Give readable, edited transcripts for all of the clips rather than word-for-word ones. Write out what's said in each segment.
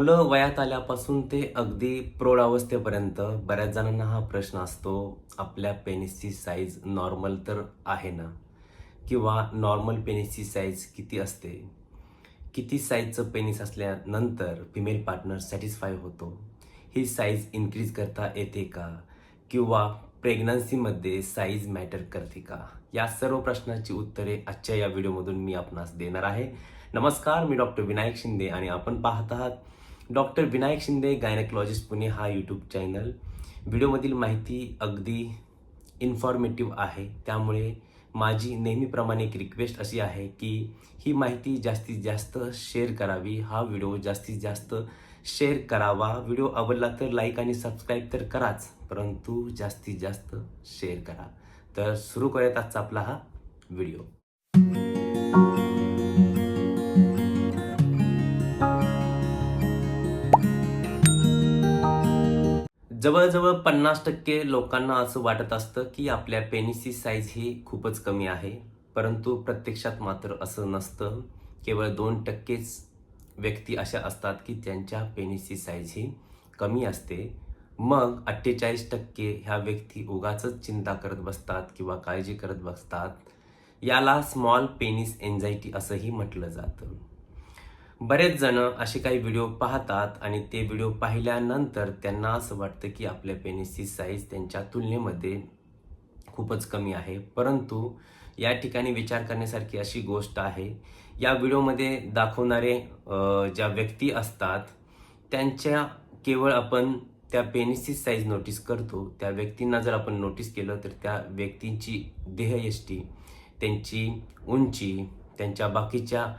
मुलं वयात आल्यापासून ते अगदी प्रौढावस्थेपर्यंत बऱ्याच जणांना हा प्रश्न असतो, आपल्या पेनिसची साईज नॉर्मल तर आहे ना? किंवा नॉर्मल पेनिसची साईज किती असते? किती साईजचं पेनिस असल्यानंतर फिमेल पार्टनर सॅटिस्फाय होतो? ही साईज इन्क्रीज करता येते का? किंवा प्रेग्नन्सीमध्ये साईज मॅटर करते का? या सर्व प्रश्नांची उत्तरे आजच्या या व्हिडिओमधून मी आपणास देणार आहे. नमस्कार, मी डॉक्टर विनायक शिंदे आणि आपण पाहत आहात डॉक्टर विनायक शिंदे गायनेकोलॉजिस्ट पुणे हा यूट्यूब चॅनल. व्हिडिओमधील माहिती अगदी इन्फॉर्मेटिव्ह आहे, त्यामुळे माझी नेहमीप्रमाणे एक रिक्वेस्ट अशी आहे की ही माहिती जास्तीत जास्त शेअर करावी. हा व्हिडिओ जास्तीत जास्त शेअर करावा. व्हिडिओ आवडला तर लाईक आणि सबस्क्राईब तर कराच, परंतु जास्तीत जास्त शेअर करा. तर सुरू करूयात आजचा आपला हा व्हिडिओ. जवळजवळ 50% लोकांना असं वाटत असतं की आपल्या पेनिसची साईज ही खूपच कमी आहे, परंतु प्रत्यक्षात मात्र असं नसतं. केवळ 2%च व्यक्ती अशा असतात की त्यांच्या पेनिसची साईज ही कमी असते. मग 48% ह्या व्यक्ती उगाचच चिंता करत बसतात किंवा काळजी करत बसतात. याला स्मॉल पेनिस एन्झायटी असंही म्हटलं जातं. बरेच जण असे काही व्हिडिओ पाहतात आणि ते व्हिडिओ पाहिल्यानंतर त्यांना असं वाटतं की आपल्या पेनिसची साईज त्यांच्या तुलनेमध्ये खूपच कमी आहे. परंतु या ठिकाणी विचार करण्यासारखी अशी गोष्ट आहे, या व्हिडिओमध्ये दाखवणारे ज्या व्यक्ती असतात त्यांच्या केवळ आपण त्या पेनिसची साईज नोटीस करतो. त्या व्यक्तींना जर आपण नोटीस केलं तर त्या व्यक्तींची देहयष्टी, त्यांची उंची, त्यांच्या बाकीच्या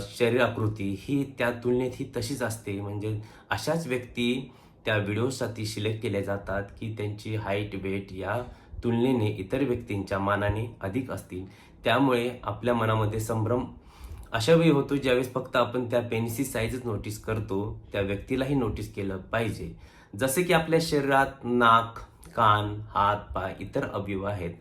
शरीर आकृती ही त्या तुलनेत ही तशीच असते. म्हणजे अशाच व्यक्ती त्या व्हिडिओसाठी सिलेक्ट केल्या जातात की त्यांची हाईट, वेट या तुलनेने इतर व्यक्तींच्या मानाने अधिक असतील. त्यामुळे आपल्या मनामध्ये संभ्रम अशा वेळी होतो ज्यावेळेस फक्त आपण त्या पेनिसची साईजच नोटीस करतो, त्या व्यक्तीलाही नोटीस केलं पाहिजे. जसे की आपल्या शरीरात नाक, कान, हात, पाय इतर अवयव आहेत,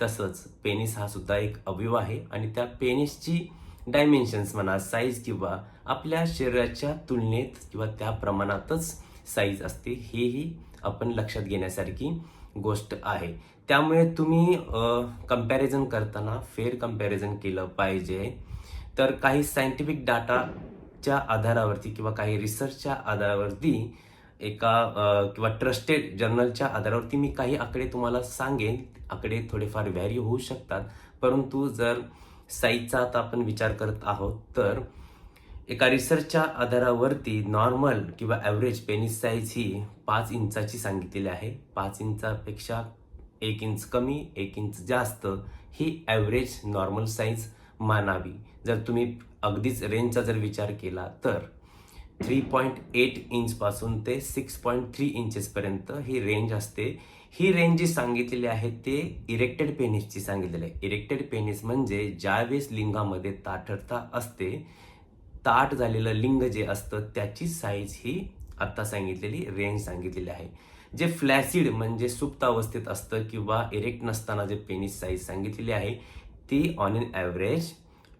तसंच पेनिस हा सुद्धा एक अवयव आहे आणि त्या पेनिसची डायमेन्शन्स म्हणा, साईज किंवा आपल्या शरीराच्या तुलनेत किंवा त्या प्रमाणातच साईज असते, हेही आपण लक्षात घेण्यासारखी गोष्ट आहे. त्यामुळे तुम्ही कंपॅरिझन करताना फेअर कंपॅरिझन केलं पाहिजे. तर काही सायंटिफिक डाटाच्या आधारावरती किंवा काही रिसर्चच्या आधारावरती किंवा ट्रस्टेड जर्नलच्या आधारावरती मी काही आकडे तुम्हाला सांगेन. आकडे थोडेफार व्हॅरी होऊ शकतात, परंतु जर साईजचा आता आपण विचार करत आहोत तर एका रिसर्चच्या आधारावरती नॉर्मल किंवा ॲव्हरेज पेनिस साईज ही 5 इंचाची सांगितलेली आहे. 5 इंचापेक्षा 1 इंच कमी, 1 इंच जास्त ही ॲव्हरेज नॉर्मल साईज मानावी. जर तुम्ही अगदीच रेंजचा जर विचार केला तर 3.8 इंचपासून ते 6.3 इंचेसपर्यंत ही रेंज असते. ही रेंज जी सांगितलेली आहे ते इरेक्टेड पेनिसची सांगितलेली आहे. इरेक्टेड पेनिस म्हणजे ज्यावेळेस लिंगामध्ये ताठरता असते, ताठ झालेलं लिंग जे असतं त्याची साईज ही आता सांगितलेली रेंज सांगितलेली आहे. जे फ्लॅसिड म्हणजे सुप्त अवस्थेत असतं किंवा इरेक्ट नसताना जे पेनिस साईज सांगितलेली आहे ती on an average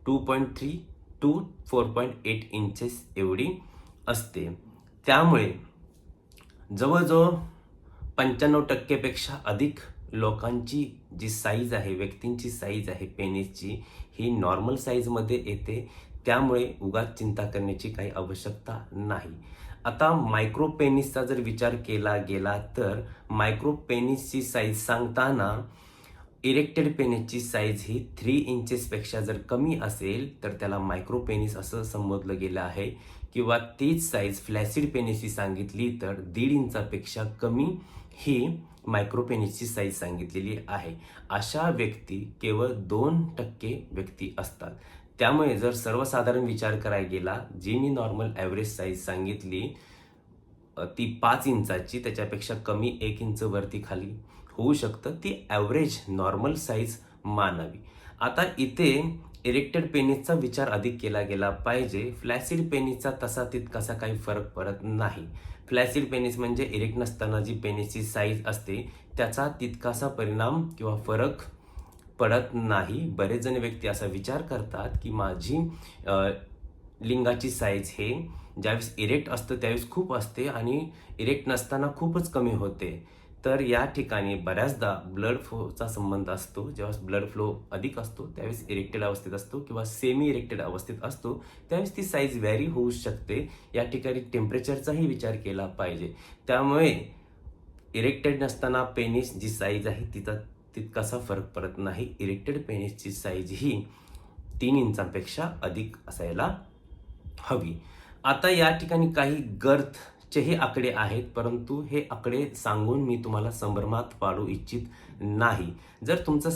2.3 to 4.8 inches एवढी असते. त्यामुळे जवळजवळ 95% पेक्षा अधिक लोकांची जी साईज आहे, व्यक्तींची साईज आहे पेनिसची, ही नॉर्मल साईजमध्ये येते. त्यामुळे उगाच चिंता करण्याची काही आवश्यकता नाही. आता मायक्रो पेनिसचा जर विचार केला गेला तर मायक्रो पेनिसची साईज सांगताना इरेक्टेड पेनिसची साईज ही 3 इंचेसपेक्षा जर कमी असेल तर त्याला मायक्रो पेनिस असं संबोधलं गेलं आहे. किंवा तीच साईज फ्लॅसिड पेनिसची सांगितली तर 1.5 इंचापेक्षा कमी ही मायक्रो पेनिसची साईज सांगितलेली आहे. अशा व्यक्ती केवळ 2% व्यक्ती असतात. त्यामुळे जर सर्वसाधारण विचार करायला गेला, जी मी नॉर्मल ॲव्हरेज साईज सांगितली ती 5 इंचाची, त्याच्यापेक्षा कमी 1 इंच वरती खाली होऊ शकतं, ती ॲव्हरेज नॉर्मल साईज मानावी. आता इथे इरेक्टेड पेनिसचा विचार अधिक केला गेला पाहिजे. फ्लॅसिड पेनिसचा तसा तितकासा काही फरक पडत नाही. फ्लॅसिड पेनिस म्हणजे इरेक्ट नसताना जी पेनिसची साईज असते त्याचा तितकासा परिणाम किंवा फरक पडत नाही. बरेच जण व्यक्ती असा विचार करतात की माझी लिंगाची साईज हे ज्यावेळेस इरेक्ट असतं त्यावेळेस खूप असते आणि इरेक्ट नसताना खूपच कमी होते. तर या ठिकाणी बऱ्याचदा ब्लड फ्लोचा संबंध असतो. जेव्हा ब्लड फ्लो अधिक असतो त्यावेळेस इरेक्टेड अवस्थेत असतो किंवा सेमी इरेक्टेड अवस्थेत असतो त्यावेळेस ती साईज व्हॅरी होऊ शकते. या ठिकाणी टेम्परेचरचाही विचार केला पाहिजे. त्यामुळे इरेक्टेड नसताना पेनिस जी साईज आहे तिचा तितकासा फरक पडत नाही. इरेक्टेड पेनिसची साईज ही 3 इंचांपेक्षा अधिक असायला हवी. आता या ठिकाणी काही गर्थचेही आकडे आहेत, परंतु हे आकडे सांगून मी तुम्हाला संभ्रमात पाडू इच्छित नाही. जर तुमचं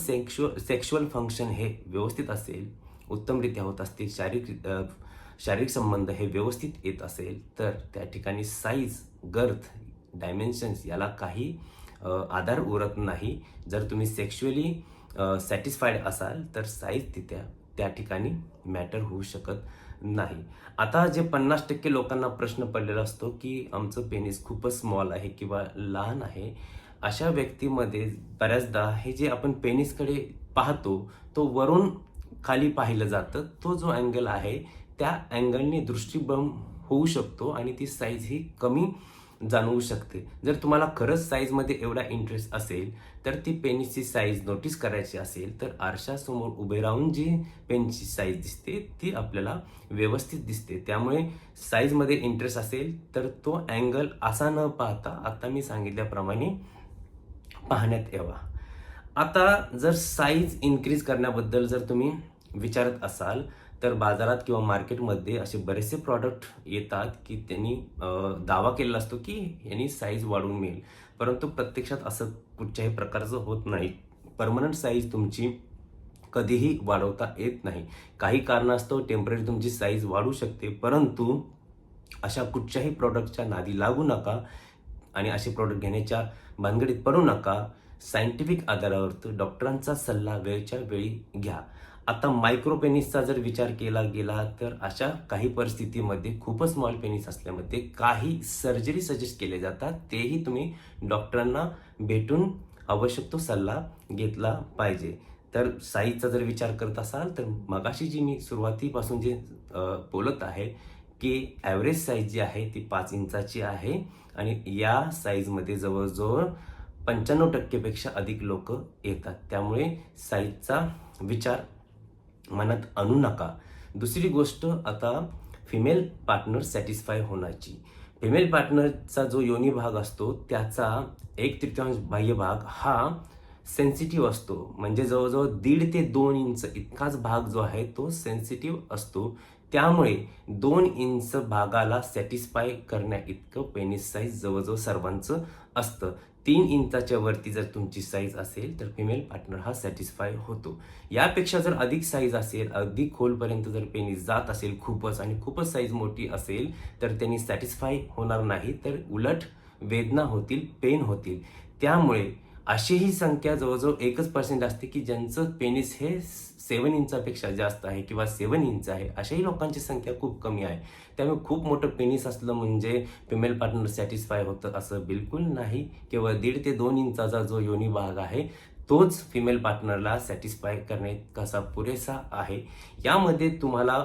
सेक्शुअल फंक्शन हे व्यवस्थित असेल, उत्तमरित्या होत असतील, शारीरिक संबंध हे व्यवस्थित येत असेल, तर त्या ठिकाणी साईज, गर्थ, डायमेन्शन्स याला काही आधार उरत नाही. जर तुम्ही सेक्शुअली सॅटिस्फाईड असाल तर साईज त्या ठिकाणी मॅटर होऊ शकत नाही. आता जे 50% लोकांना प्रश्न पडलेला असतो की आमचं पेनिस खूपच स्मॉल आहे किंवा लहान आहे, अशा व्यक्तीमध्ये बऱ्याचदा हे जे आपण पेनिसकडे पाहतो तो वरून खाली पाहिलं जातं. तो जो अँगल आहे त्या अँगलने दृष्टिभ्रम होऊ शकतो आणि ती साईज ही कमी जाणवू शकते. जर तुम्हाला खरंच साईजमध्ये एवढा इंटरेस्ट असेल तर ती पेनची साईज नोटीस करायची असेल तर आरशासमोर उभे राहून जी पेनची साईज दिसते ती आपल्याला व्यवस्थित दिसते. त्यामुळे साईजमध्ये इंटरेस्ट असेल तर तो अँगल असा न पाहता आता मी सांगितल्याप्रमाणे पाहण्यात यावा. आता जर साईज इन्क्रीज करण्याबद्दल जर तुम्ही विचारत असाल तर बाजारात किंवा मार्केटमध्ये असे बरेचसे प्रॉडक्ट येतात की त्यांनी दावा केलेला असतो की यांनी साईज वाढवून मिळेल, परंतु प्रत्यक्षात असं कुठच्याही प्रकारचं होत नाही. परमनंट साईज तुमची कधीही वाढवता येत नाही. काही कारणास्तव टेम्पररी तुमची साईज वाढू शकते, परंतु अशा कुठच्याही प्रॉडक्टच्या नादी लागू नका आणि असे प्रॉडक्ट घेण्याच्या भानगडीत पडू नका. सायंटिफिक आधारावर डॉक्टरांचा सल्ला वेळच्या वेळी घ्या. आता मायक्रो पेनिसचा जर विचार केला गेला तर अशा काही परिस्थितीमध्ये खूपच स्मॉल पेनिस असल्यामध्ये काही सर्जरी सजेस्ट केले जातात. तेही तुम्ही डॉक्टरांना भेटून आवश्यक तो सल्ला घेतला पाहिजे. तर साईजचा जर विचार करत असाल तर मगाशी जी मी सुरुवातीपासून जे बोलत आहे की ॲव्हरेज साईज जी आहे ती 5 इंचाची आहे आणि या साईजमध्ये जवळजवळ 95% पेक्षा अधिक लोक येतात. त्यामुळे साईजचा विचार मनात आणू नका. दुसरी गोष्ट, आता फिमेल पार्टनर सॅटिस्फाय होण्याची. फिमेल पार्टनरचा जो योनी भाग असतो त्याचा 1/3 बाह्य भाग हा सेन्सिटिव्ह असतो. म्हणजे जवळजवळ 1.5 ते 2 इंच इतकाच भाग जो आहे तो सेन्सिटिव्ह असतो. त्यामुळे 2 इंच भागाला सॅटिस्फाय करण्या इतकं पेनिस साईज जवळजवळ सर्वांचं असतं. 3 इंचाच्या वरती जर तुमची साईज असेल तर फिमेल पार्टनर हा सॅटिस्फाय होतो. यापेक्षा जर अधिक साईज असेल, अधिक खोलपर्यंत जर पेनिस जात असेल खूपच आणि खूपच साईज मोठी असेल तर त्यांनी सॅटिस्फाय होणार नाही, तर उलट वेदना होतील, पेन होतील. त्यामुळे अशीही संख्या जवळजवळ 1% असते की ज्यांचं पेनिस हे 7 इंचापेक्षा जास्त आहे किंवा 7 इंच आहे. अशाही लोकांची संख्या खूप कमी आहे. त्यामुळे खूप मोठं पेनिस असलं म्हणजे फिमेल पार्टनर सॅटिस्फाय होतं असं बिलकुल नाही. केवळ 1.5 ते 2 इंचाचा जो योनी भाग आहे तोच फिमेल पार्टनरला सॅटिस्फाय करण्याइतकासा पुरेसा आहे. यामध्ये तुम्हाला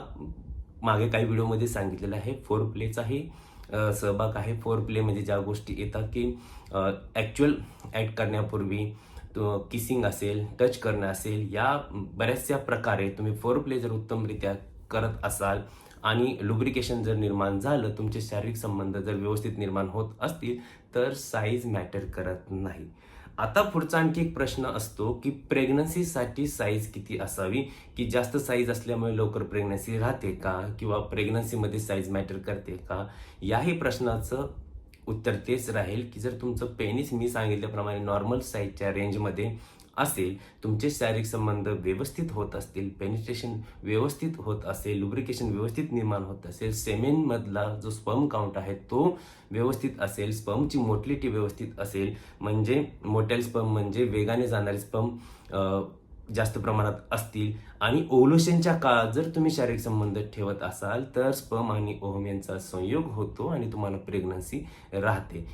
मागे काही व्हिडिओमध्ये सांगितलेलं आहे फोरप्लेचाही सहभाग आहे. फोरप्ले म्हणजे ज्या गोष्टी येतात की ॲक्च्युअल ॲक्ट करण्यापूर्वी किसिंग असेल, टच करणं असेल, या बऱ्याचशा प्रकारे तुम्ही फोरप्ले जर उत्तमरित्या करत असाल आणि लुब्रिकेशन जर निर्माण झालं, तुमचे शारीरिक संबंध जर व्यवस्थित निर्माण होत असतील तर साईज मॅटर करत नाही. आता पुढचा आणखी एक प्रश्न असतो की प्रेग्नन्सीसाठी साईज किती असावी, की जास्त साईज असल्यामुळे लवकर प्रेग्नन्सी राहते का, किंवा प्रेग्नन्सीमध्ये साईज मॅटर करते का. याही प्रश्नाचं उत्तर तेच राहील की जर तुमचं पेनिस मी सांगितल्याप्रमाणे नॉर्मल साईजच्या रेंजमध्ये असेल, तुमचे शारीरिक संबंध व्यवस्थित होत असतील, पेनिट्रेशन व्यवस्थित होत असेल, लुब्रिकेशन व्यवस्थित निर्माण होत असेल, सेमेनमधला जो स्पर्म काउंट आहे तो व्यवस्थित असेल, स्पर्मची मोटिलिटी व्यवस्थित असेल, म्हणजे मोटेल स्पर्म म्हणजे वेगाने जाणारे स्पर्म जास्त प्रमाणात असतील आणि ओव्ह्युलेशनच्या काळात जर तुम्ही शारीरिक संबंध ठेवत असाल तर स्पर्म आणि ओव्हम यांचा संयोग होतो आणि तुम्हाला प्रेग्नन्सी राहते.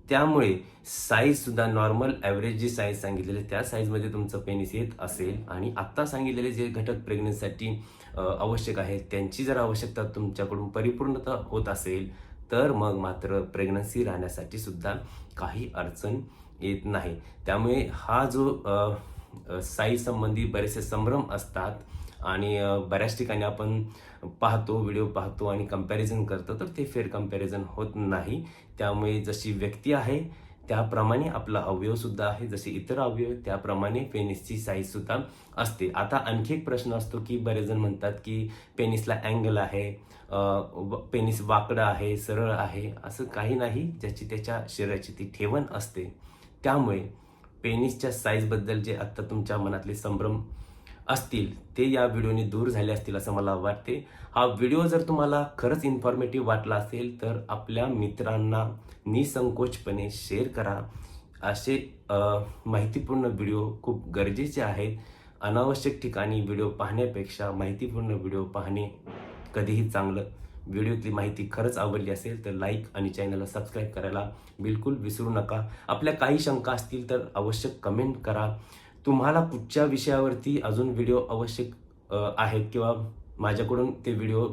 त्यामुळे साईजसुद्धा नॉर्मल ॲव्हरेज जी साईज सांगितलेली त्या साईजमध्ये तुमचं पेनिस येत असेल आणि आत्ता सांगितलेले जे घटक प्रेग्नन्सीसाठी आवश्यक आहेत त्यांची जर आवश्यकता तुमच्याकडून परिपूर्णता होत असेल तर मग मात्र प्रेग्नन्सी राहण्यासाठी सुद्धा काही अडचण येत नाही. त्यामुळे हा जो साईज संबंधी बरेचसे संभ्रम असतात आणि बऱ्याच ठिकाणी आपण पाहतो, व्हिडिओ पाहतो आणि कंपॅरिझन करतो, तर ते फेअर कंपॅरिझन होत नाही. त्यामुळे जशी व्यक्ती आहे त्याप्रमाणे आपला अवयवसुद्धा आहे, जसे इतर अवयव त्याप्रमाणे पेनिसची साईजसुद्धा असते. आता आणखी एक प्रश्न असतो की बरेच जण म्हणतात की पेनिसला अँगल आहे, पेनिस वाकडं आहे, सरळ आहे. असं काही नाही, ज्याची त्याच्या शरीराची ती ठेवण असते. त्यामुळे पेनिसच्या साईजबद्दल जे आत्ता तुमच्या मनातले संभ्रम असतील ते या व्हिडिओने दूर झाले असतील असं मला वाटते. हा व्हिडिओ जर तुम्हाला खरंच इन्फॉर्मेटिव्ह वाटला असेल तर आपल्या मित्रांना निसंकोचपणे शेअर करा. असे माहितीपूर्ण व्हिडिओ खूप गरजेचे आहेत. अनावश्यक ठिकाणी व्हिडिओ पाहण्यापेक्षा माहितीपूर्ण व्हिडिओ पाहणे कधीही चांगलं. व्हिडिओतली माहिती खरंच आवडली असेल तर लाईक आणि चॅनलला सबस्क्राईब करायला बिलकुल विसरू नका. आपल्या काही शंका असतील तर अवश्य कमेंट करा. तुम्हाला कुठच्या विषयावरती अजून व्हिडिओ आवश्यक आहेत किंवा माझ्याकडून ते व्हिडिओ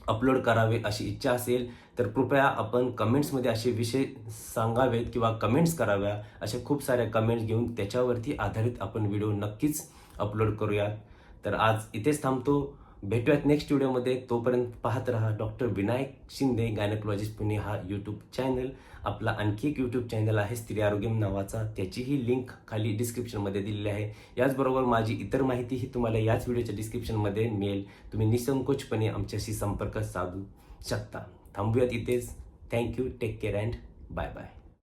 अपलोड करावे अशी इच्छा असेल तर कृपया आपण कमेंट्समध्ये असे विषय सांगावेत किंवा कमेंट्स कराव्या. अशा खूप साऱ्या कमेंट्स घेऊन त्याच्यावरती आधारित आपण व्हिडिओ नक्कीच अपलोड करूयात. तर आज इथेच थांबतो. भेटूयात नेक्स्ट व्हिडिओमध्ये. तोपर्यंत पाहत रहा डॉक्टर विनायक शिंदे गायनेकोलॉजिस्ट पुणे हा यूट्यूब चॅनल. आपला आणखी एक यूट्यूब चॅनल आहे स्त्री आरोग्यम नावाचा, त्याचीही लिंक खाली डिस्क्रिप्शनमध्ये दिलेली आहे. याचबरोबर माझी इतर माहितीही तुम्हाला याच व्हिडिओच्या डिस्क्रिप्शनमध्ये मिळेल. तुम्ही निसंकोचपणे आमच्याशी संपर्क साधू शकता. थांबूयात इथेच. Thank you. Take care and bye bye.